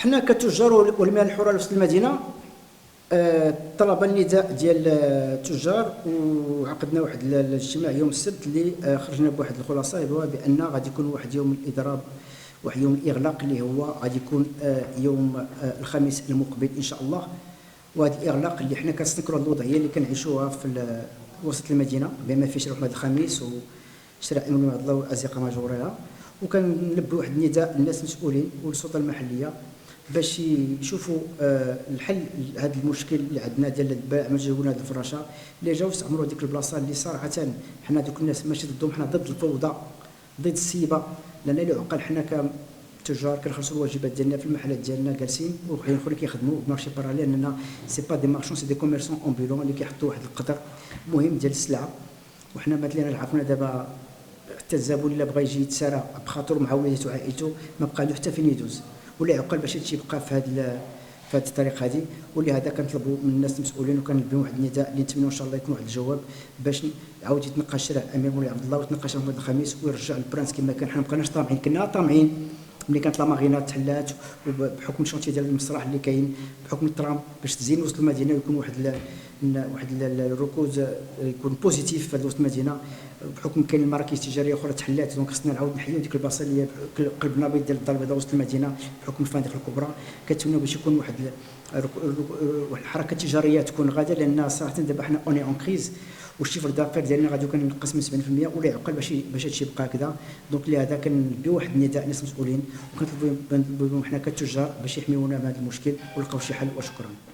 حنا كتجار والمال الحره لوسط المدينه طلب النداء ديال التجار، وعقدنا واحد الاجتماع يوم السبت اللي خرجنا بواحد الخلاصه، هو بان غادي يكون واحد يوم الاضراب، واحد يوم الاغلاق اللي هو غادي يكون يوم الخميس المقبل ان شاء الله. وهذا الاغلاق اللي حنا كنستنكروا الوضعيه اللي كنعيشوها في وسط المدينه بما فيه شروح هذا الخميس وشراء من بعض الله والازقه مجورها، وكنلبي واحد النداء للناس المسؤولين والسلطه المحليه باش يشوفوا الحل لهذا المشكل اللي عندنا ديال البائع مجهولين هذه الفراشه اللي جاو استعمروا ديك البلاصه اللي صراحه حنا دوك الناس ماشي ضدهم، حنا ضد الفوضى ضد السيبه، لان اللي عقل حنا كتجار كنخلصوا الواجبات ديالنا في المحلات ديالنا جالسين، وحين اخرين كيخدموا بمارشي باراليل، لان سي با دي مارشون سي دي كوميرسون امبولون اللي كيحطوا واحد القدر مهم ديال السلعه. وحنا مثلا عرفنا دابا حتى الزبون الا بغى يجي يتسارى بخاطر مع وليدته وعائلته ما بقى له حتى فين يدوز، ولا يعقل باش هادشي يبقى في هذه الطريقه هذه. ولهذا كنطلبوا من الناس المسؤولين وكنلبيو واحد النداء اللي نتمنوا ان شاء الله يكون واحد الجواب باش عاود يتناقش شارع الامير مولاي عبد الله ويتناقش هذا الخميس ويرجع البرانس كما كان. حنا ما بقيناش طامعين، كنا طامعين ملي كانت لا ماغينا تحلات وبحكم الشونتي ديال المسرح اللي كاين بحكم الترام باش تزين وسط المدينه ويكون واحد الركوز يكون بوزيتيف في وسط المدينه، بحكم كاين المراكز التجاريه اخرى تحلات، دونك خصنا نعاود نحيو ديك البلاصه اللي هي قلب نابض ديال الدار البيضاء وسط المدينه بحكم الفنادق الكبرى. كنتمنوا باش يكون واحد الحركه التجاريه تكون غاده، لان صراحه دابا حنا اوني اون كريز والشيفر دافير ديالنا غادي يكون ينقص من 70% ولا يعقل باش هادشي يبقى هكذا. دونك لهذا كنبيو واحد النداء للناس المسؤولين وكنطلبوا حنا كتجار باش يحميونا من هذا المشكل ويلقاو شي حل. وشكرا.